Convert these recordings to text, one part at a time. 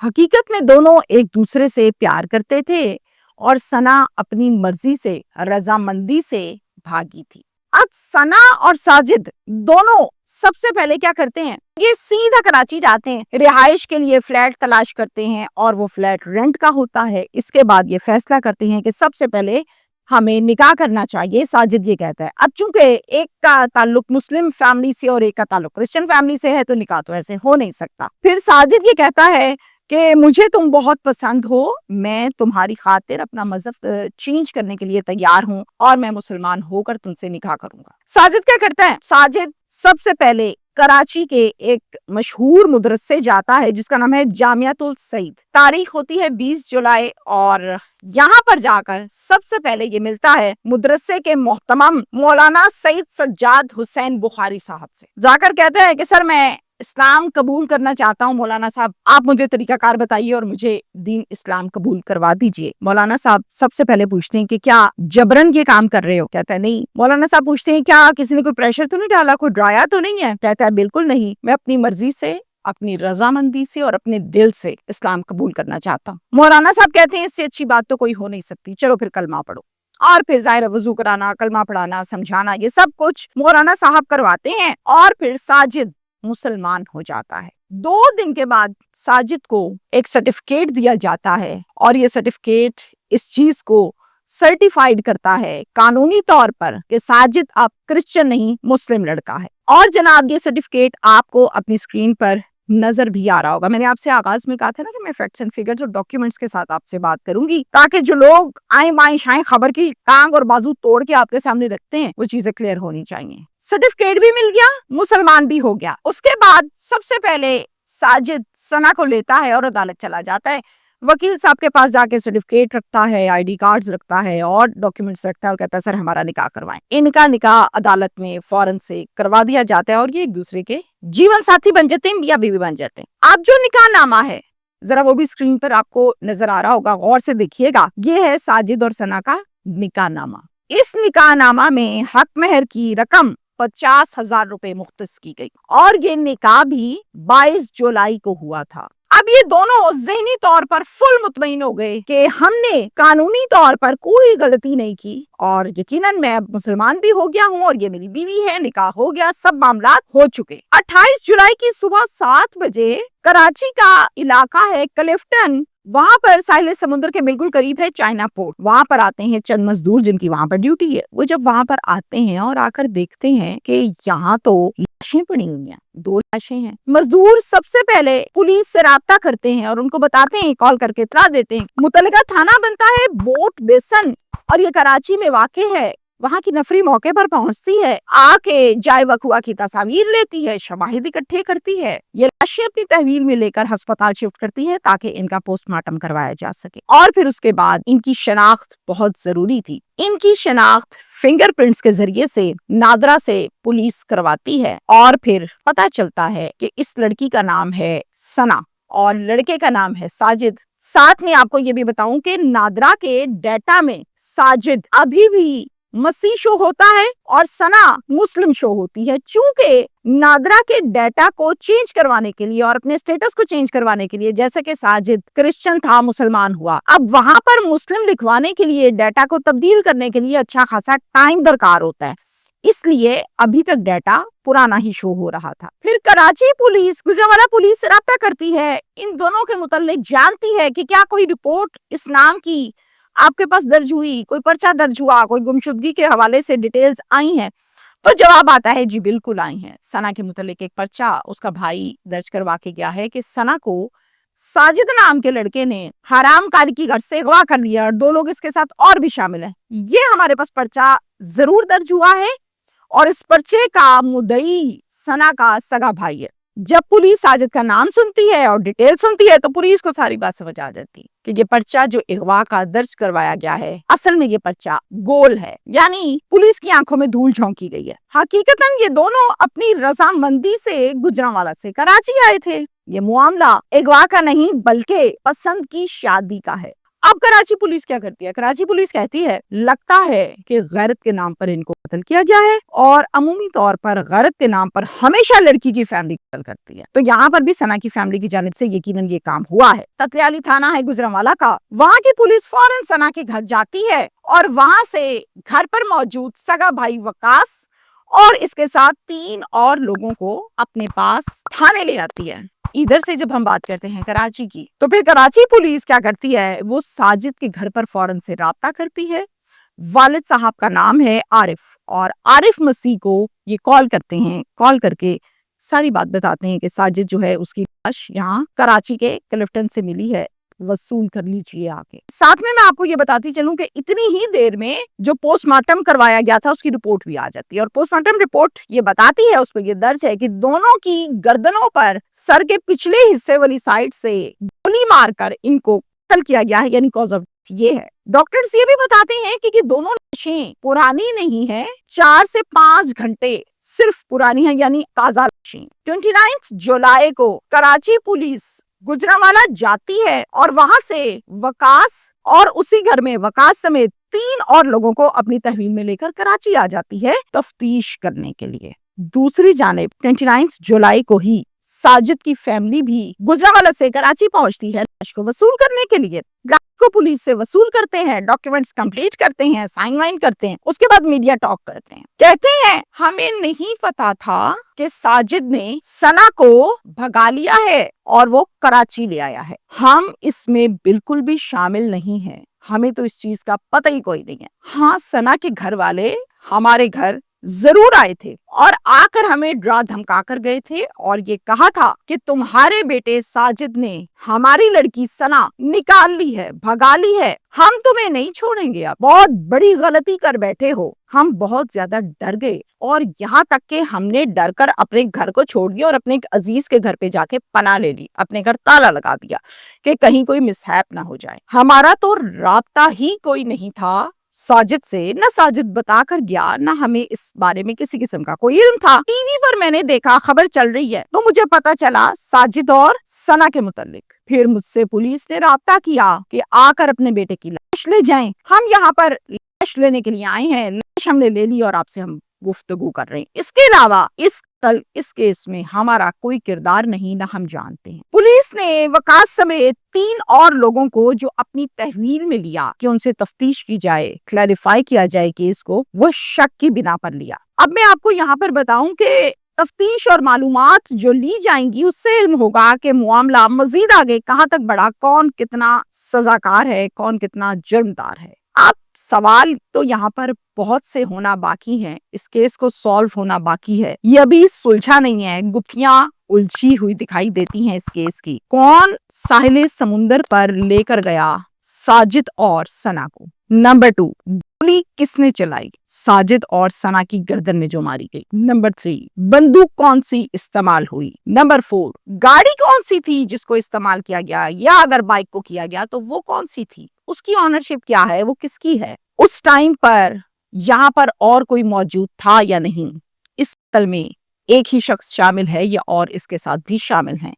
حقیقت میں دونوں ایک دوسرے سے پیار کرتے تھے اور ثنا اپنی مرضی سے رضامندی سے بھاگی تھی۔ اب ثنا اور ساجد دونوں سب سے پہلے کیا کرتے ہیں، یہ سیدھا کراچی جاتے ہیں، رہائش کے لیے فلیٹ تلاش کرتے ہیں اور وہ فلیٹ رینٹ کا ہوتا ہے۔ اس کے بعد یہ فیصلہ کرتے ہیں کہ سب سے پہلے ہمیں نکاح کرنا چاہیے۔ ساجد یہ کہتا ہے، اب چونکہ ایک کا تعلق مسلم فیملی سے اور ایک کا تعلق کرسچن فیملی سے ہے تو نکاح تو ایسے ہو نہیں سکتا۔ پھر ساجد یہ کہتا ہے کہ مجھے تم بہت پسند ہو، میں تمہاری خاطر اپنا مذہب چینج کرنے کے لیے تیار ہوں اور میں مسلمان ہو کر تم سے نکاح کروں گا۔ ساجد کیا کرتا ہے، ساجد سب سے پہلے کراچی کے ایک مشہور مدرسے جاتا ہے جس کا نام ہے جامعۃ السعید۔ تاریخ ہوتی ہے 20 جولائی اور یہاں پر جا کر سب سے پہلے یہ ملتا ہے مدرسے کے محترم مولانا سید سجاد حسین بخاری صاحب سے۔ جا کر کہتا ہے کہ سر میں اسلام قبول کرنا چاہتا ہوں، مولانا صاحب آپ مجھے طریقہ کار بتائیے اور مجھے دین اسلام قبول کروا دیجئے۔ مولانا صاحب سب سے پہلے پوچھتے ہیں کہ کیا جبرن یہ کام کر رہے ہو؟ کہتا ہے نہیں۔ مولانا صاحب پوچھتے ہیں کیا کسی نے کوئی پریشر تو نہیں ڈالا، کوئی ڈرایا تو نہیں ہے؟ کہتا ہے بالکل نہیں، میں اپنی مرضی سے، اپنی رضامندی سے اور اپنے دل سے اسلام قبول کرنا چاہتا ہوں۔ مولانا صاحب کہتے ہیں اس سے اچھی بات تو کوئی ہو نہیں سکتی، چلو پھر کلمہ پڑھو۔ اور پھر ظاہر وضو کرانا، کلمہ پڑھانا، سمجھانا، یہ سب کچھ مولانا صاحب کرواتے ہیں اور پھر ساجد مسلمان ہو جاتا ہے۔ 2 دن کے بعد ساجد کو ایک سرٹیفکیٹ دیا جاتا ہے اور یہ سرٹیفکیٹ اس چیز کو سرٹیفائیڈ کرتا ہے قانونی طور پر کہ ساجد اب کرسچن نہیں مسلم لڑکا ہے۔ اور جناب یہ سرٹیفکیٹ آپ کو اپنی اسکرین پر نظر بھی آ رہا ہوگا۔ میں نے آپ سے آغاز میں کہا تھا نا کہ میں فیکٹس اینڈ فگرز اور ڈاکیومنٹس کے ساتھ آپ سے بات کروں گی تاکہ جو لوگ آئیں بائیں شائیں خبر کی ٹانگ اور بازو توڑ کے آپ کے سامنے رکھتے ہیں وہ چیزیں کلیئر ہونی چاہیے۔ سرٹیفکیٹ بھی مل گیا، مسلمان بھی ہو گیا۔ اس کے بعد سب سے پہلے ساجد ثنا کو لیتا ہے اور عدالت چلا جاتا ہے۔ وکیل صاحب کے پاس جا کے سرٹیفکیٹ رکھتا ہے، آئی ڈی کارڈز رکھتا ہے اور ڈاکیومنٹس رکھتا ہے اور کہتا ہے سر ہمارا نکاح کروائیں۔ ان کا نکاح عدالت میں فوراً سے کروا دیا جاتا ہے اور یہ ایک دوسرے کے جیون ساتھی بن جاتے ہیں، میاں بیوی بن جاتے ہیں۔ اب جو نکاح نامہ ہے ذرا وہ بھی اسکرین پر آپ کو نظر آ رہا ہوگا، غور سے دیکھیے گا۔ یہ ہے ساجد اور ثنا کا نکاح نامہ۔ اس نکاح نامہ میں حق مہر کی رقم 50,000 روپے مختص کی گئی اور یہ نکاح بھی 22 جولائی کو ہوا تھا۔ اب یہ دونوں ذہنی طور پر فل مطمئن ہو گئے کہ ہم نے قانونی طور پر کوئی غلطی نہیں کی اور یقیناً میں اب مسلمان بھی ہو گیا ہوں اور یہ میری بیوی ہے، نکاح ہو گیا، سب معاملات ہو چکے۔ 28 جولائی کی صبح 7 بجے کراچی کا علاقہ ہے کلفٹن، وہاں پر ساحل سمندر کے بالکل قریب ہے چائنا پورٹ۔ وہاں پر آتے ہیں چند مزدور جن کی وہاں پر ڈیوٹی ہے۔ وہ جب وہاں پر آتے ہیں اور آ کر دیکھتے ہیں کہ یہاں تو لاشیں پڑی ہوئی ہیں، 2 لاشیں ہیں۔ مزدور سب سے پہلے پولیس سے رابطہ کرتے ہیں اور ان کو بتاتے ہیں، کال کر کے اطلاع دیتے ہیں۔ متعلقہ تھانہ بنتا ہے بوٹ بیسن اور یہ کراچی میں واقع ہے۔ وہاں کی نفری موقع پر پہنچتی ہے، آ کے جائے وقوع کی تصاویر لیتی ہے، شواہد اکٹھے کرتی ہے، یہ لاشیں اپنی تحویل میں لے کر ہسپتال شفٹ کرتی ہے تاکہ ان کا پوسٹ مارٹم کروایا جا سکے۔ اور پھر اس کے بعد ان کی شناخت بہت ضروری تھی۔ ان کی شناخت فنگر پرنٹس کے ذریعے سے نادرا سے پولیس کرواتی ہے اور پھر پتہ چلتا ہے کہ اس لڑکی کا نام ہے ثنا اور لڑکے کا نام ہے ساجد۔ ساتھ میں آپ کو یہ بھی بتاؤں کہ نادرا کے ڈیٹا میں ساجد ابھی بھی مسیح شو ہوتا ہے اور ثنا مسلم شو ہوتی ہے۔ چونکہ نادرا کے ڈیٹا کو چینج کروانے کے لیے اور اپنے سٹیٹس کو چینج کروانے کے لیے، جیسے کہ ساجد کرسچن تھا مسلمان ہوا، اب وہاں پر مسلم لکھوانے کے لیے ڈیٹا کو تبدیل کرنے کے لیے اچھا خاصا ٹائم درکار ہوتا ہے، اس لیے ابھی تک ڈیٹا پرانا ہی شو ہو رہا تھا۔ پھر کراچی پولیس گجرانوالہ پولیس سے رابطہ کرتی ہے، ان دونوں کے متعلق جانتی ہے کہ کیا کوئی رپورٹ اسلام کی آپ کے پاس درج ہوئی، کوئی پرچہ درج ہوا، کوئی گمشدگی کے حوالے سے ڈیٹیلز آئی ہیں؟ تو جواب آتا ہے جی بالکل آئی ہیں۔ ثنا کے متعلق ایک پرچہ اس کا بھائی درج کروا کے گیا ہے کہ ثنا کو ساجد نام کے لڑکے نے حرام کاری کی گھر سے اغوا کر لیا اور 2 لوگ اس کے ساتھ اور بھی شامل ہیں۔ یہ ہمارے پاس پرچہ ضرور درج ہوا ہے اور اس پرچے کا مدعی ثنا کا سگا بھائی ہے۔ جب پولیس ساجد کا نام سنتی ہے اور ڈیٹیل سنتی ہے تو پولیس کو ساری بات سمجھ آ جاتی ہے کہ یہ پرچہ جو اغوا کا درج کروایا گیا ہے اصل میں یہ پرچہ گول ہے، یعنی پولیس کی آنکھوں میں دھول جھونکی گئی ہے۔ حقیقتاً یہ دونوں اپنی رضامندی سے گجرانوالہ سے کراچی آئے تھے۔ یہ معاملہ اغوا کا نہیں بلکہ پسند کی شادی کا ہے۔ اب اب کراچی پولیس کیا کرتی ہے؟ کراچی پولیس کہتی ہے لگتا ہے کہ غیرت کے نام پر ان کو قتل کیا گیا ہے، اور عمومی طور پر غیرت کے نام پر ہمیشہ لڑکی کی فیملی قتل کرتی ہے۔ تو یہاں پر بھی ثنا کی فیملی کی جانب سے یقیناً یہ کام ہوا ہے۔ تتلیالی تھانہ ہے گجرانوالہ کا، وہاں کی پولیس فوراً ثنا کے گھر جاتی ہے اور وہاں سے گھر پر موجود سگا بھائی وقاص اور اس کے ساتھ 3 اور لوگوں کو اپنے پاس تھانے لے آتی ہے۔ ادھر سے جب ہم بات کرتے ہیں کراچی کی، تو پھر کراچی پولیس کیا کرتی ہے؟ وہ ساجد کے گھر پر فوراً سے رابطہ کرتی ہے۔ والد صاحب کا نام ہے عارف، اور عارف مسیح کو یہ کال کرتے ہیں، کال کر کے ساری بات بتاتے ہیں کہ ساجد جو ہے اس کی لاش یہاں کراچی کے کلفٹن سے ملی ہے، وصول کر لیجیے آ کے۔ ساتھ میں آپ کو یہ بتاتی چلوں کہ اتنی ہی دیر میں جو پوسٹ مارٹم کروایا گیا تھا اس کی رپورٹ بھی آ جاتی ہے، اور پوسٹ مارٹم رپورٹ یہ بتاتی ہے، اس پہ یہ درج ہے کہ دونوں کی گردنوں پر سر کے پچھلے حصے والی سائڈ سے گولی مار کر ان کو قتل کیا گیا ہے، یعنی کاز آف یہ ہے۔ ڈاکٹرز یہ بھی بتاتے ہیں کہ دونوں لاشیں پرانی نہیں ہیں، 4 سے 5 گھنٹے صرف پرانی ہیں، یعنی تازہ لاشیں۔ 29 جولائی کو کراچی پولیس گجرانوالہ جاتی ہے اور وہاں سے وقاص اور اسی گھر میں وقاص سمیت 3 اور لوگوں کو اپنی تحویل میں لے کر کراچی آ جاتی ہے تفتیش کرنے کے لیے۔ دوسری جانب 29 جولائی کو ہی ساجد کی فیملی بھی گجرانوالہ سے کراچی پہنچتی ہے لاش کو وصول کرنے کے لیے۔ لاش کو پولیس سے وصول کرتے ہیں، ڈاکیومنٹس کمپلیٹ کرتے ہیں، سائن وائن کرتے ہیں، اس کے بعد میڈیا ٹاک کرتے ہیں، کہتے ہیں ہمیں نہیں پتا تھا کہ ساجد نے ثنا کو بھگا لیا ہے اور وہ کراچی لے آیا ہے، ہم اس میں بالکل بھی شامل نہیں ہیں، ہمیں تو اس چیز کا پتہ ہی کوئی نہیں ہے۔ ہاں، ثنا کے گھر والے ہمارے گھر ضرور آئے تھے اور آ کر ہمیں ڈرا دھمکا کر گئے تھے اور یہ کہا تھا کہ تمہارے بیٹے ساجد نے ہماری لڑکی ثنا نکال لی ہے، بھگا لی ہے، ہم تمہیں نہیں چھوڑیں گے، آپ بہت بڑی غلطی کر بیٹھے ہو۔ ہم بہت زیادہ ڈر گئے اور یہاں تک کہ ہم نے ڈر کر اپنے گھر کو چھوڑ دیا اور اپنے عزیز کے گھر پہ جا کے پناہ لے لی، اپنے گھر تالا لگا دیا کہ کہیں کوئی مسہیپ نہ ہو جائے۔ ہمارا تو رابطہ ہی کوئی نہیں تھا ساجد سے، نہ ساجد بتا کر گیا، نہ ہمیں اس بارے میں کسی قسم کا کوئی علم تھا۔ ٹی وی پر میں نے دیکھا خبر چل رہی ہے تو مجھے پتا چلا ساجد اور ثنا کے متعلق، پھر مجھ سے پولیس نے رابطہ کیا کہ آ کر اپنے بیٹے کی لاش لے جائیں، ہم یہاں پر لاش لینے کے لیے آئے ہیں، لاش ہم نے لے لی اور آپ سے ہم گفتگو کر رہے ہیں۔ اس کے علاوہ اس کیس میں ہمارا کوئی کردار نہیں، نہ ہم جانتے ہیں۔ پولیس نے وقاص سمیت 3 اور لوگوں کو جو اپنی تحویل میں لیا کہ ان سے تفتیش کی جائے، کلیریفائی کیا جائے کیس کو، وہ شک کی بنا پر لیا۔ اب میں آپ کو یہاں پر بتاؤں کہ تفتیش اور معلومات جو لی جائیں گی اس سے علم ہوگا کہ معاملہ مزید آگے کہاں تک بڑھا، کون کتنا سزاکار ہے، کون کتنا جرمدار ہے۔ اب سوال تو یہاں پر بہت سے ہونا باقی ہیں، اس کیس کو سالو ہونا باقی ہے، یہ ابھی سلجھا نہیں ہے، گتھیاں الجھی ہوئی دکھائی دیتی ہیں اس کیس کی۔ کون ساحل سمندر پر لے کر گیا ساجد اور ثنا کو؟ نمبر 2، گولی کس نے چلائی؟ ساجد اور ثنا کی گردن میں جو ماری گئی۔ نمبر 3، بندوق کون سی استعمال ہوئی؟ نمبر 4، گاڑی کون سی تھی جس کو استعمال کیا گیا، یا اگر بائک کو کیا گیا تو وہ کون سی تھی، اس کی آنرشپ کیا ہے، وہ کس کی ہے؟ اس ٹائم پر یہاں پر اور کوئی موجود تھا یا نہیں؟ اس قتل میں ایک ہی شخص شامل ہے یا اور اس کے ساتھ بھی شامل ہیں؟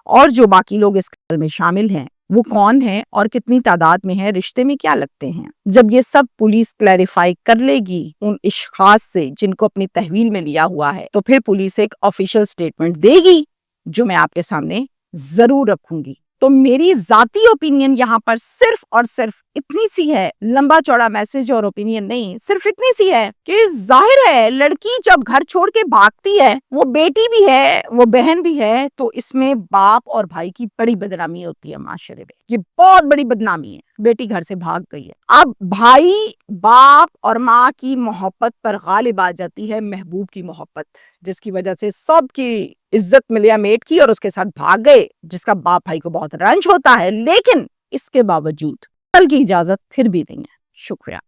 اور جو باقی لوگ اس قتل میں شامل ہیں وہ کون ہیں اور کتنی تعداد میں ہیں، رشتے میں کیا لگتے ہیں؟ جب یہ سب پولیس کلیریفائی کر لے گی ان اشخاص سے جن کو اپنی تحویل میں لیا ہوا ہے، تو پھر پولیس ایک آفیشل سٹیٹمنٹ دے گی جو میں آپ کے سامنے ضرور رکھوں گی۔ تو میری ذاتی اوپینین یہاں پر صرف اور صرف اتنی سی ہے، لمبا چوڑا میسج اور اوپینین نہیں، صرف اتنی سی ہے کہ ظاہر ہے لڑکی جب گھر چھوڑ کے بھاگتی ہے، وہ بیٹی بھی ہے، وہ بہن بھی ہے، تو اس میں باپ اور بھائی کی بڑی بدنامی ہوتی ہے معاشرے میں، یہ بہت بڑی بدنامی ہے، بیٹی گھر سے بھاگ گئی ہے۔ اب بھائی، باپ اور ماں کی محبت پر غالب آ جاتی ہے محبوب کی محبت، جس کی وجہ سے سب کی عزت ملیا میٹ کی اور اس کے ساتھ بھاگ گئے، جس کا باپ بھائی کو بہت رنج ہوتا ہے، لیکن اس کے باوجود قتل کی اجازت پھر بھی نہیں ہے۔ شکریہ۔